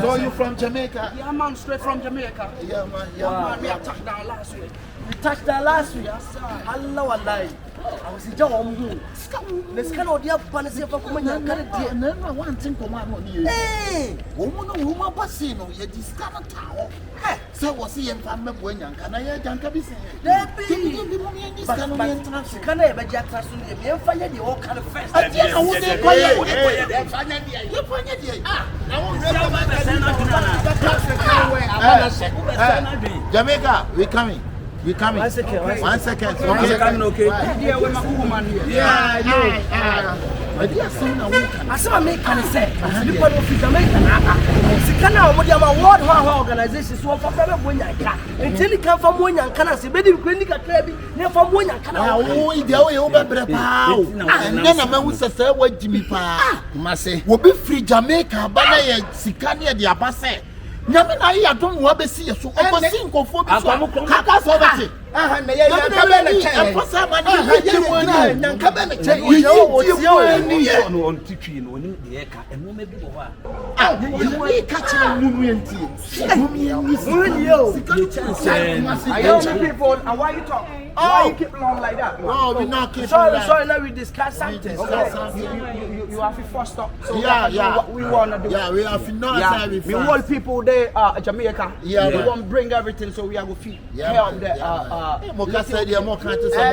So you from Jamaica? Yeah, man, straight from Jamaica. Yeah, man. We touched down last week. We touched that last week. Yes, sir. Allah wallahi. I was in John. Let's kind of the policy for Kumanya. No one thing come on you. Hey, woman Bassino, you discover tower. So was he and Family Buena? Can I hear Janka say? Can I ever just trust me? You find the all kind of first. I wouldn't Jamaica, we coming. We coming. 1 second. 1 second. Okay. Yeah, with my woman here. Yeah, I know. I saw a make can say. You put off Jamaica. Sikana, what your world organization so for when you can. Until you come from one and can say, baby, when you can near from one and can. Oh, the way over Brepao. And then a man who says, what Jimmy Pa must say, will be free Jamaica, but I Sikania the Abasse. Nyamina ya don't want to see you so overseen for Kaka Sobati. Why you talk? Why you keep on like that? Oh, we not keep Sorry, now we discuss something. You have to first stop. So yeah. We want to do. Yeah, we have not. We want people there, Jamaica. Yeah, we want to bring everything, so we are going to help the.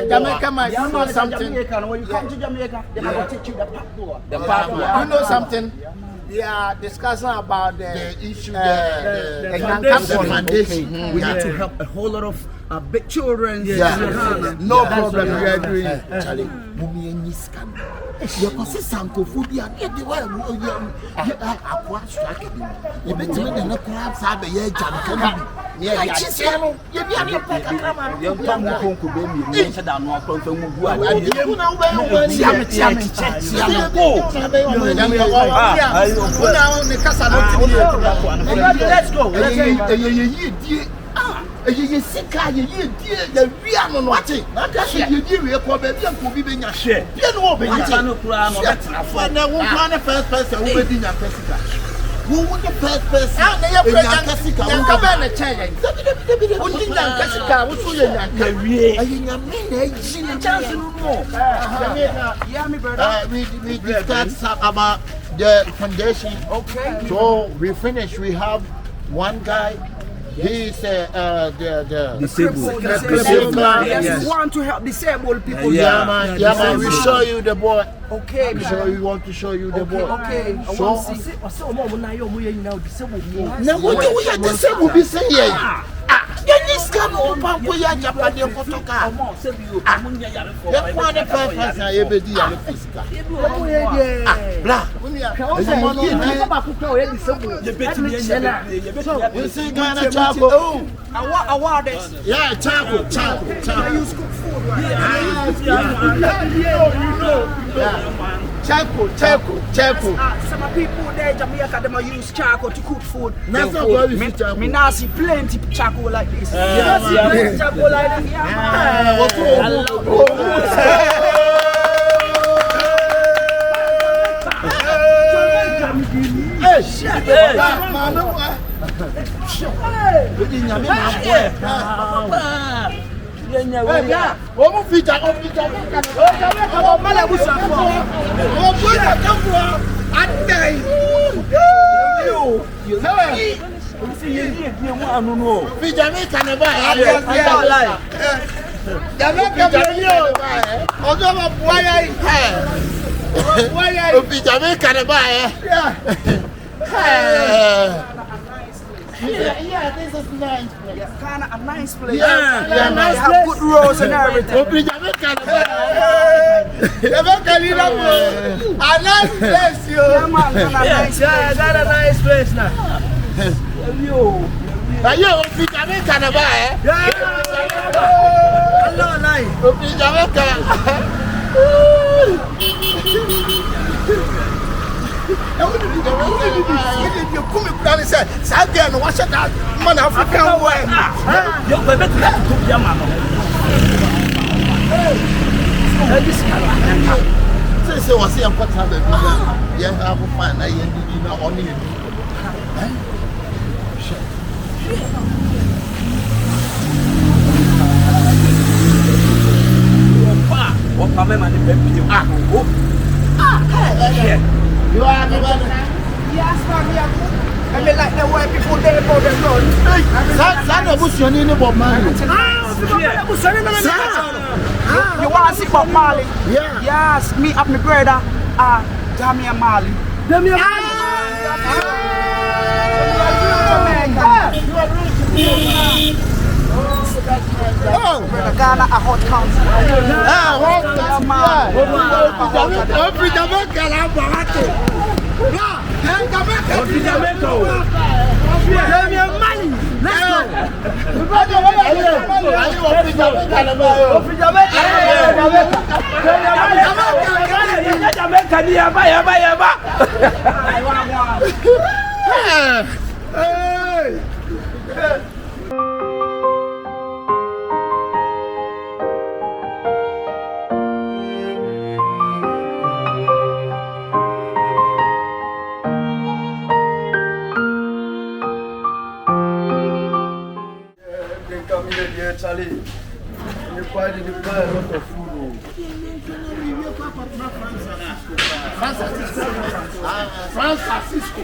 Jamaica might know something. When you come to Jamaica, they are going to teach you the passport. The passport. You know something? They are discussing about the issue, the foundation. We need to help a whole lot of big children. No problem. We are doing. Charlie, Mummy and Niskan. You can see Sankophobia. You bet me the crabs have a year jam. Yeah, let's go. You sick, you are watching. You do a problem, you be a share. You know, one first person who is in your Pessica. Who was the first person? We discussed about the foundation. Okay. So we finished. We have one guy. He is the disabled. Yes. Want to help disabled people. Yeah, man. We show you the boy. Okay. We want to show you the boy. Okay. So, now what do we have disabled be saying? This can open for your Japanese photocard. The one first person I ever did a physical. We see Ghana charcoal. Yeah, charcoal. Charcoal. Some people there in Jamaica, they use charcoal to cook food. That's not why we see charcoal. Me not see plenty charcoal like this. Charcoal like Yeah, this is nice place. Yeah, kind of a nice place. Yeah, nice. They have good roads and everything. A nice place, yo. Yeah, man, got a nice place now. Yo. Yo, Jamaica, yeah. Hello, nice. Jamaica. You come down and say, Sagan, what's that? Man, African way. You're going to cook your mama. Somebody say was here what have a yeah have fun I you know only you. What come and the baby you are. You are the one. Yes, ma'am. I mean, like the way people there for the gun. That was your name Bob Marley. You want to see Bob Marley? Yeah. Yes, me up my brother, Damian Marley. Damian Marley. Oh, Ghana a hot country. Charlie, you quite in the a lot of food. Francisco.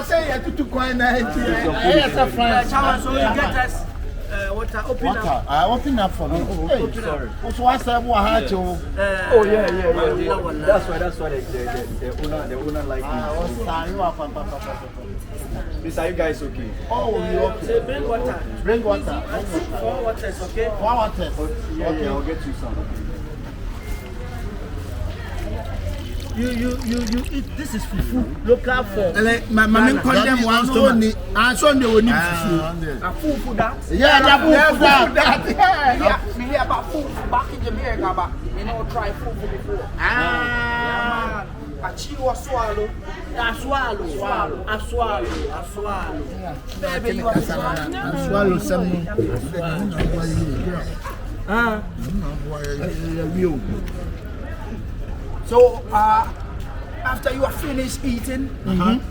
Say you to coin 90. Yes, France. So you get us water, open up. Open up for me. Sorry. Also, I said, Oh yeah. That's why the owner like me. Miss, are you guys okay? Oh, you okay? Bring water. Bring water. 4 waters, okay? 4 waters. Yeah, I'll get you some. You eat. This is fufu, local form. My condemn one stone. I saw the one fufu. A fufu that. Yeah, that. Yeah, me hear about fufu back in Jamaica, but you know try fufu before. A chiwo swallow. A swallow. Baby, you are Swallow some. So, after you are finished eating,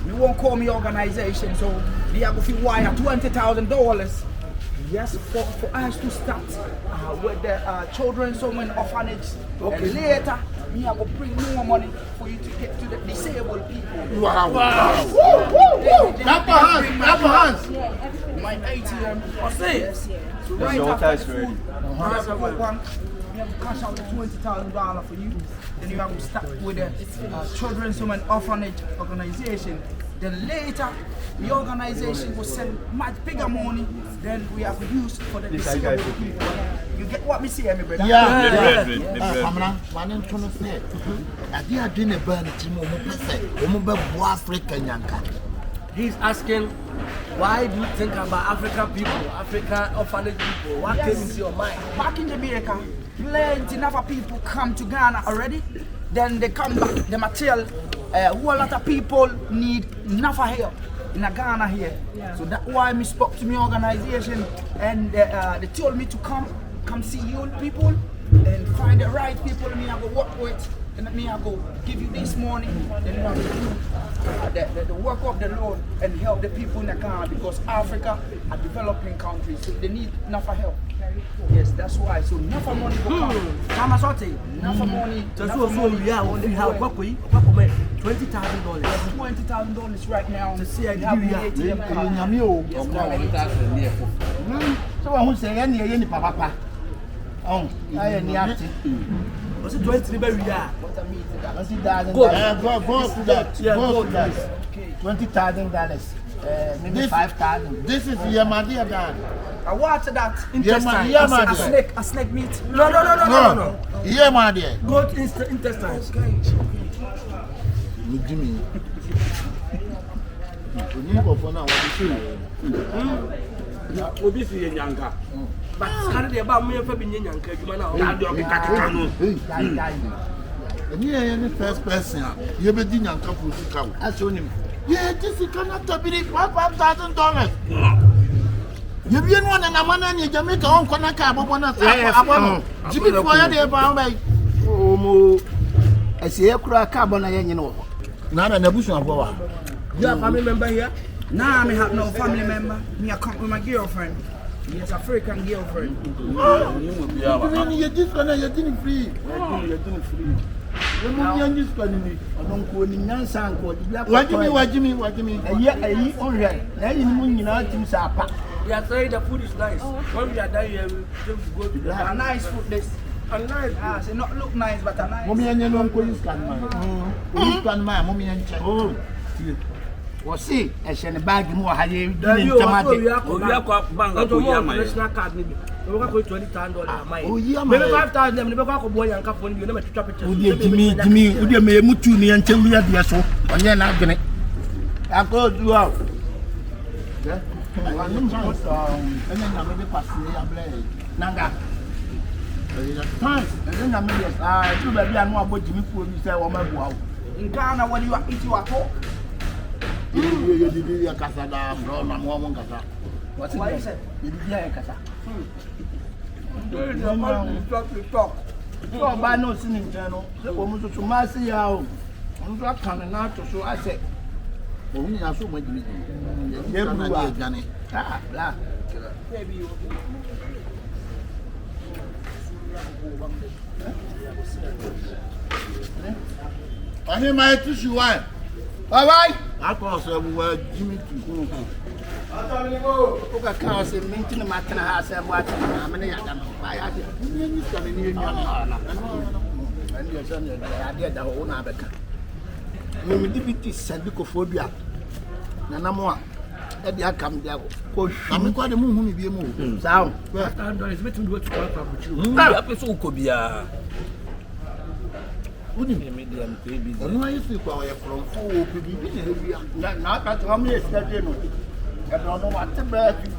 you won't call me organization. So, we are going to wire $20,000. Yes, for us to start with the children's home and orphanage. Okay. And later, we are going to bring more money for you to get to the disabled people. Wow. Clap your hands. My ATM. Yes. So right after the food, we have to cash out $20,000 for you. Then you have to start with the children's home and orphanage organization. Then later, the organization will send much bigger money than we have used for the disabled people. You get what me say, my brother? Yeah. He's asking, why do you think about African people, African orphanage people? What came into your mind? Back in Jamaica, plenty enough people come to Ghana already. Then they come back, they tell a whole lot of people need enough help in Ghana here. So that's why I spoke to my organization and they told me to come see you people and find the right people me I go work with. And me I go give you this money, then I do the work of the Lord and help the people in Ghana because Africa are developing countries, so they need enough help. Yes, that's why. So enough money go come. Enough money. We have $20,000. $20,000 right now. To see we have the ATM card. So I won't say any papa. Oh, I am was it 20 baby? Yeah. Go to that. Yeah, Go to that. $20,000. Maybe 5,000. This is Yamadia Dan. I watch that intestine. A snake meat. No. Yamadia. Goat intestines. Jimmy. But Canada about me for being young. Any first person, you be doing a couple of cows. I show him. Yeah, this is cannot be $5,000. You be one and a man and you Jamaica on Konaka, but one of Jimmy for your day. Omo. I see a crack carbon again, you know. Nana Nabushon Boa. You have family member here? Nah, I have no family member. Me, I come with my girlfriend. Yes, African girlfriend. You're just gonna you're doing free. You're doing free. You're just going to don't call in Nansan. What do you mean? A year, a year on here. Now you know, things are packed. They are saying the food is nice. When we are there, we just go to the A nice food, this. a nice. Ah, say not look nice, but a nice. Mommy and your uncle is can my mommy and check. Oh, well, see, I send a bag more high. We are bank of national card. We will go $20,000. Oh, yeah, maybe 5,000. Never go boy and cap on you. Never trap it. Jimmy, would you may move to me and tell me at the so? And then I'm going to. I go you out. I want them to and then I'm going to pass the Nanga. And then I'm going to do baby and more about Jimmy food. You say, oh, my wow. In Ghana, when you are eating at home, You did your Casada, from a woman Casa. What's what it? is it? You did your Casa. Talk. So, by no sinning channel, the woman to Marcy out. I'm not coming out to show. I said, Only I so much. Johnny. Ah, blah. I need my tissue wine. All right. I call Jimmy too. Oka kan se minti na matena ha se mo ati na me ya da no ba ya de ni so ni ni na and you say ya de da ho na beka me me dibiti sabi ko fobia na na mo a e de akam de ko Am ko de mu hu mi bie mu. sao $5,000 is between what you call for. You have to go bia. Uni me dem ko bi. Onu ayi fi kwa ya from fo bi bi na ewia. na ka to me yesterday no e do no what be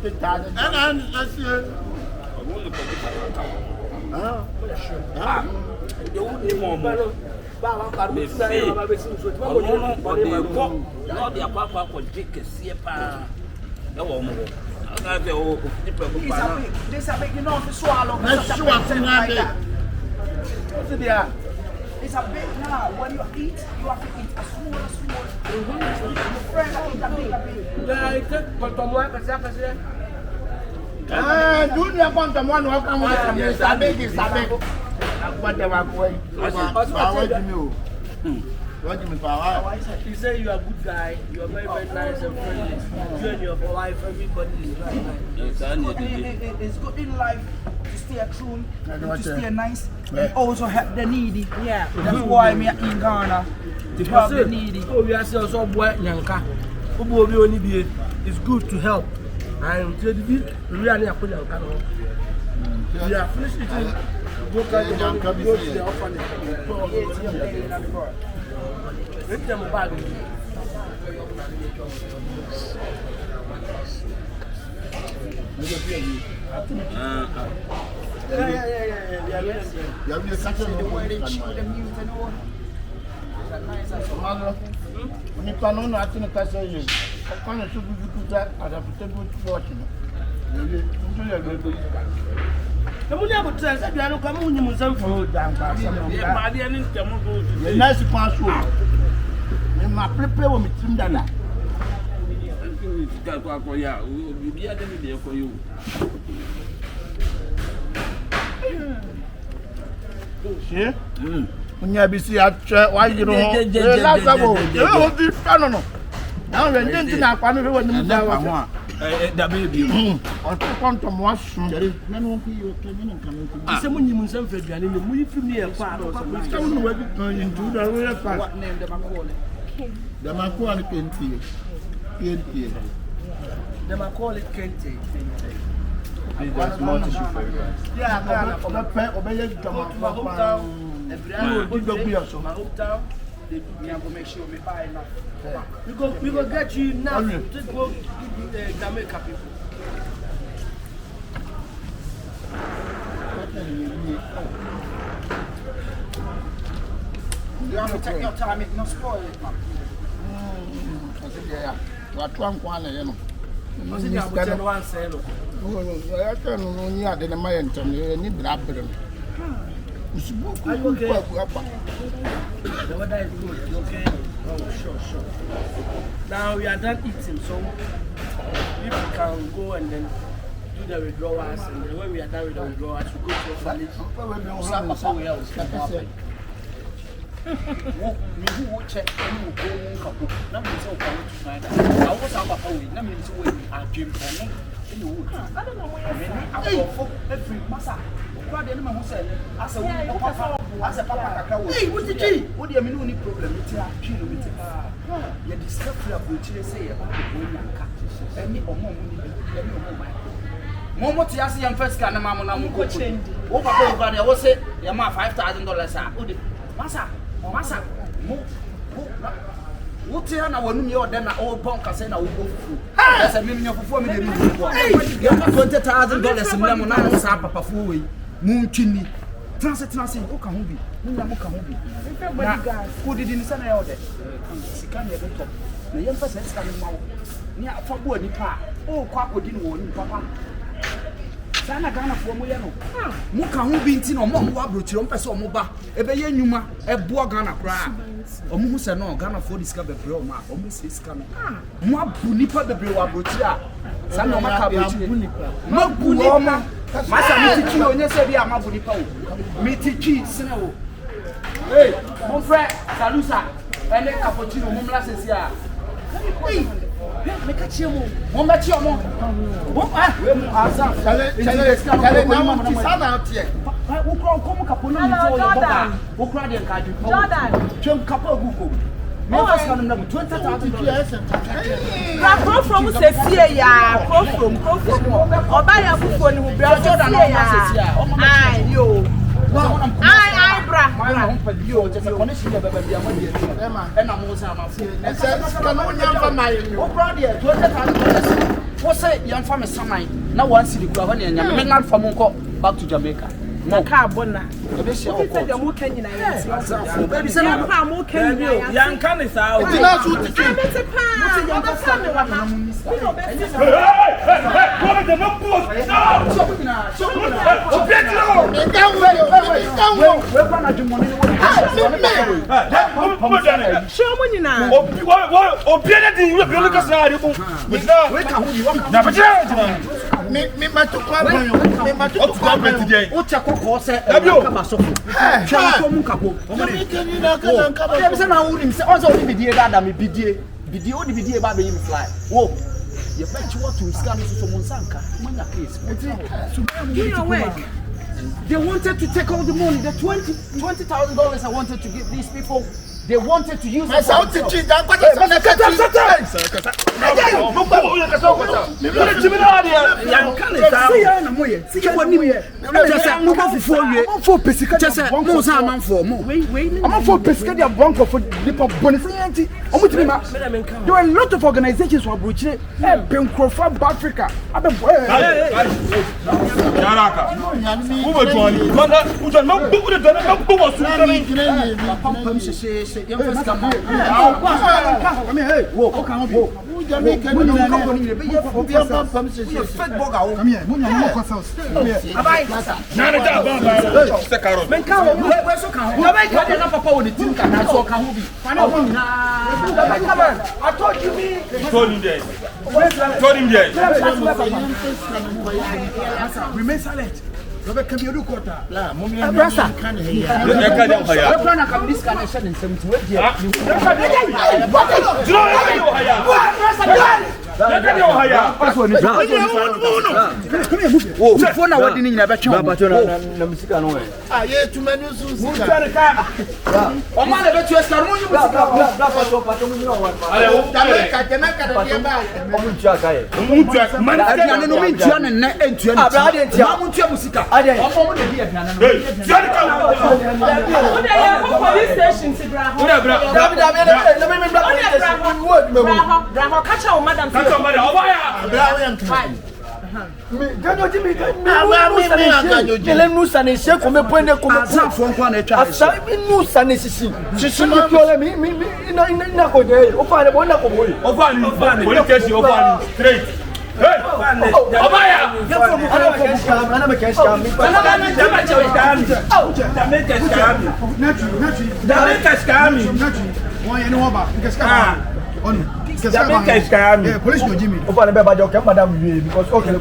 50,000 And last year. You won't need more. Baba, me say. No, the papa for Jake Siepa. No more. This a big, you know, to swallow. Let's Such a show big up thing tonight. like that. what's it there It's a big now. When you eat, you have to eat a small. Your friend eat a big. junior kon to mo no kan mo sabe agbade wa ko What do you mean? You say you are a good guy, you are very, very nice and friendly. You and your wife, everybody is nice. It's good in life to stay true, to stay nice, and also help the needy. Yeah, that's why me in Ghana to help the needy. Oh, we are also boy Nyanka. It's good to help. And we are not we are finished eating. Go to the orphanage. Let them bag. Nipa no na ati ne kasa ye. Kwa na so bi kuta adapte good fortune. Ye nto ya go. Emu ni abutra se bia no kwa mu nyim nsam fo Dan pa ye ma de ni ntamo go. ye nice kwa so. Me ma prepare wo mitim dada. Kwa ya bibia de ni de ko yo. Sie? Unya bi si atwe wa yiro ho. La sabo. O di fano no. Na we nti na kwa no we nim da wa. Da baby. O to konto mo asu. Na no ku yo ke ni nkan ko. Se mu nyim nsam fa aduane ni mu yi film ni e kwa no. Ka no we kan ntu da we fa. What name them I call it? Da ma ko an penti. Penti. Them I call it Kente. There's more tissue for you guys. Yeah, Oba pe obeye jama. My hometown, my hometown, they can go make sure we buy enough. we go get you now. Just go give the Jamaica people. You have to take your time, it not spoil it, man. Watu ankwa na ye no. I said, I'm going to one say, Ya tanu no ni ade na maye ntam ni bra bere no. Are you okay? The weather is good. You okay? Oh, sure. Now we are done eating, so if we can go and then do the withdrawals, and then when we are done with the withdrawals, we go to a village. So we are who check and who go couple. Now we so come to find out. I was our papa. Now we so we are dream planning in the woods. I don't know where every massa. Brother, no man say. I said, papa. I said, papa. Hey, what did you? What do you mean? Only problem? It's a kilometer. You discover which they say about the boy and cat. Any or more money. Momo Tiasi and first can a mamma go change. Oh, papa, I was say, your ma $5,000. Massa. What here now when you are then all punk and say, I will go through. That's a million for 4 million. You have $20,000 in lemon, and Papa Fui, Moon Chimney, Transit, Okamubi, Mukamubi. Who did in Sunday all day? Sikani at the top. The young person is coming out. Near Fabu and Nipa. Oh, Quaco didn't want Papa. Sana Ghana for Moyano. Mukamubi in Tino, Mobu, Chirompes or Moba, a Bayanuma, a Boa Ghana cry. Almost no Ghana for discover bro, ma almost is coming. Mabu Nipa the Bro Abrotia. Sana Macabu Nipa. Mabu Loma. Massa Mitiki on your Sabia Mabu Nipa. Mitiki, Snow. Hey, mon frère, Salusa, and a cappuccino, Mumlas here. Make a chill. Momachiamo. What? Who call come Capone? Who cried and Kaju? Jordan. Jump couple of Google. No, I got number $20,000. Crow from Cecilia, Crow from, or buy a book for you, Jordan. I, you. I, bra. You just a connection of baby. And I'm also $20,000. What's it, young farmer? Now, one city, and I'm from Monco back to Jamaica. No carbona. Baby, said you're more Kenyan. Baby, said I'm more Kenyan. Young can is out. I'm They wanted to take all the money, the $20,000 I wanted to give these people. They wanted to use it. There are a lot of organizations who are Africa. I told you me. Told him that. Remain silent. Robert, you look at that? Brasa. Police no Jimmy. Open the bed, okay, madam, because okay,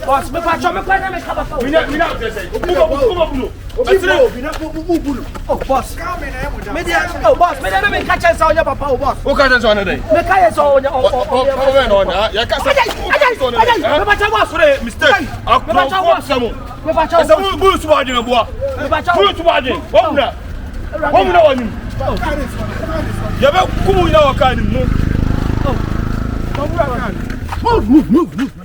Boss, me pa chome kwa na me kaba fa. Oh boss. Me dia, oh boss, me dia me catch us on your papa, oh boss. O ka janso na dey. Me ka yes on your ya ka se. Me pa chawa sore Mistake. Me pa chawa samu. Me pa chawa. Esa bu su ba din boa. Me pa chawa. Bu su ba din. Womna wani. Ya be kumu na wakani mu. Move.